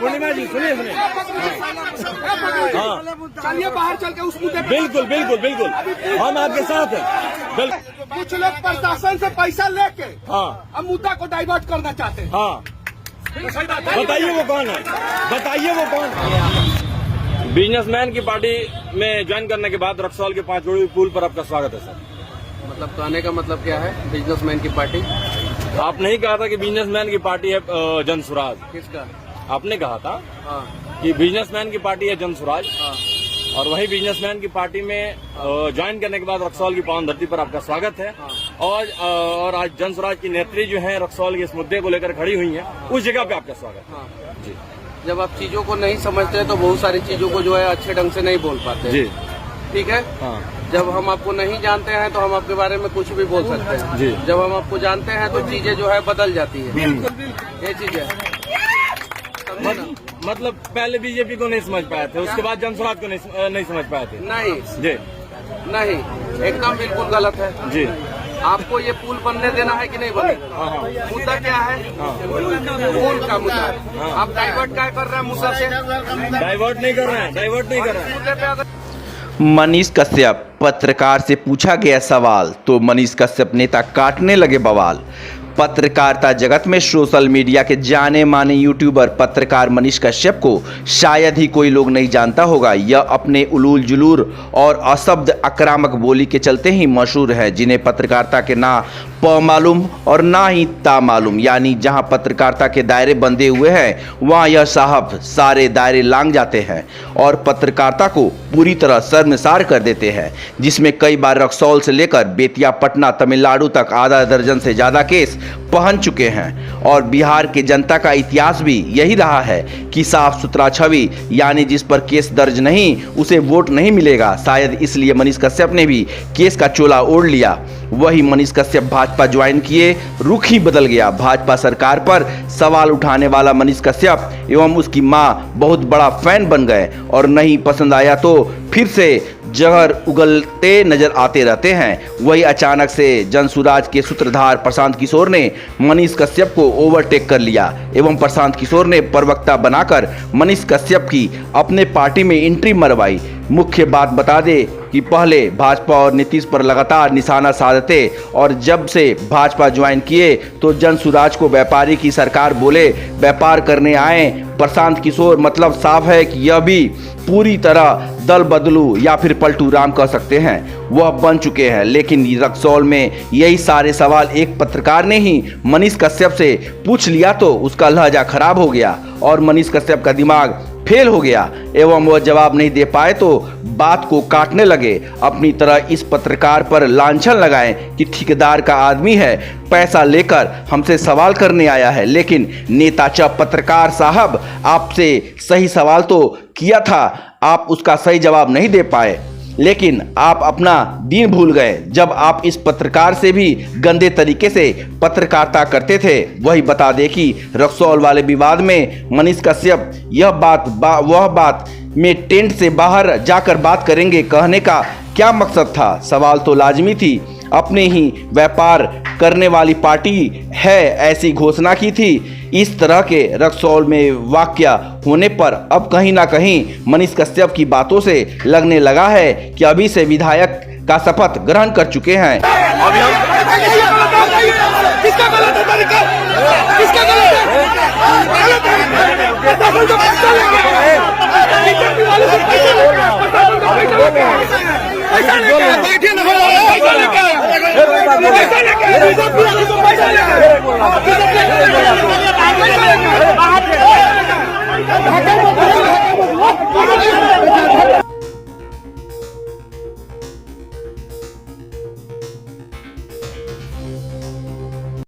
पूर्णिमा जी सुनिए सुनिए, हाँ चलिए बाहर चल के उस मुद्दे पे बिल्कुल बिल्कुल बिल्कुल हम आपके साथ हैं। बिल्कुल कुछ लोग प्रशासन से पैसा लेके हाँ अब मुद्दा को डाइवर्ट करना चाहते हैं। हाँ बताइए वो कौन है, बताइए वो कौन है। बिजनेसमैन की पार्टी में ज्वाइन करने के बाद रक्सौल के 5 जोड़ी पुल पर आपका स्वागत है सर। मतलब कहने का मतलब क्या है, बिजनेसमैन की पार्टी? आप नहीं कहा था कि बिजनेसमैन की पार्टी है जनसुराज? किसका? आपने कहा था हाँ कि बिजनेसमैन की पार्टी है जनसुराज, हाँ और वही बिजनेसमैन की पार्टी में ज्वाइन करने के बाद रक्सौल की पावन धरती पर आपका स्वागत है। और आज जनसुराज की नेत्री जो है रक्सौल के इस मुद्दे को लेकर खड़ी हुई है, उस जगह पे आपका स्वागत है। हाँ। जी जब आप चीजों को नहीं समझते तो बहुत सारी चीजों को जो है अच्छे ढंग से नहीं बोल पाते। जी ठीक है। हाँ जब हम आपको नहीं जानते हैं तो हम आपके बारे में कुछ भी बोल सकते हैं। जी। जब हम आपको जानते हैं तो चीजें जो है बदल जाती है। ये चीज है। मतलब पहले बीजेपी को नहीं समझ पाए थे, उसके बाद जनसुराज को नहीं समझ पाए थे? नहीं जी नहीं, एकदम बिल्कुल गलत है। जी आपको ये पुल बनने देना है कि नहीं बनने देना? हाँ। मुद्दा क्या है? पुल का मुद्दा है। आप डाइवर्ट क्या कर रहे हैं मुद्दा से? डाइवर्ट नहीं कर रहे हैं, डाइवर्ट नहीं कर रहे हैं। मुद्दे पे अगर मनीष कश्यप पत्रकार से पूछा गया सवाल तो मनीष कश्यप नेता काटने लगे बवाल। पत्रकारिता जगत में सोशल मीडिया के जाने माने यूट्यूबर पत्रकार मनीष कश्यप को शायद ही कोई लोग नहीं जानता होगा। यह अपने उलूल जुलूर और अशब्द आक्रामक बोली के चलते ही मशहूर है, जिन्हें पत्रकारिता के ना प मालूम और ना ही ता मालूम। यानी जहां पत्रकारिता के दायरे बंधे हुए हैं वहां यह साहब सारे दायरे लांग जाते हैं और पत्रकारिता को पूरी तरह शर्मसार कर देते हैं, जिसमें कई बार रक्सौल से लेकर बेतिया, पटना, तमिलनाडु तक आधा दर्जन से ज़्यादा केस पहुंच चुके हैं। और बिहार के जनता का इतिहास भी यही रहा है कि साफ सुथरा छवि, यानी जिस पर केस दर्ज नहीं उसे वोट नहीं मिलेगा। शायद इसलिए मनीष कश्यप ने भी केस का चोला ओढ़ लिया। वही मनीष कश्यप भाजपा ज्वाइन किए, रुख ही बदल गया। भाजपा सरकार पर सवाल उठाने वाला मनीष कश्यप एवं उसकी मां बहुत बड़ा फैन बन गए और नहीं पसंद आया तो फिर से जहर उगलते नजर आते रहते हैं। वही अचानक से जनसुराज के सूत्रधार प्रशांत किशोर ने मनीष कश्यप को ओवरटेक कर लिया एवं प्रशांत किशोर ने प्रवक्ता बनाकर मनीष कश्यप की अपने पार्टी में एंट्री मरवाई। मुख्य बात बता दे कि पहले भाजपा और नीतीश पर लगातार निशाना साधते और जब से भाजपा ज्वाइन किए तो जनसुराज को व्यापारी की सरकार बोले, व्यापार करने आए प्रशांत किशोर। मतलब साफ है कि यह भी पूरी तरह दल बदलू या फिर पलटू राम कह सकते हैं, वह बन चुके हैं। लेकिन रक्सौल में यही सारे सवाल एक पत्रकार ने ही मनीष कश्यप से पूछ लिया तो उसका लहजा खराब हो गया और मनीष कश्यप का दिमाग फेल हो गया एवं वह जवाब नहीं दे पाए तो बात को काटने लगे। अपनी तरह इस पत्रकार पर लांछन लगाएं कि ठेकेदार का आदमी है, पैसा लेकर हमसे सवाल करने आया है। लेकिन नेता चप पत्रकार साहब, आपसे सही सवाल तो किया था, आप उसका सही जवाब नहीं दे पाए, लेकिन आप अपना दिन भूल गए जब आप इस पत्रकार से भी गंदे तरीके से पत्रकारिता करते थे। वही बता दे कि रक्सौल वाले विवाद में मनीष कश्यप यह वह बात में टेंट से बाहर जाकर बात करेंगे, कहने का क्या मकसद था? सवाल तो लाजमी थी, अपने ही व्यापार करने वाली पार्टी है ऐसी घोषणा की थी। इस तरह के रक्सौल में वाकया होने पर अब कहीं ना कहीं मनीष कश्यप की बातों से लगने लगा है कि अभी से विधायक का शपथ ग्रहण कर चुके हैं। अभी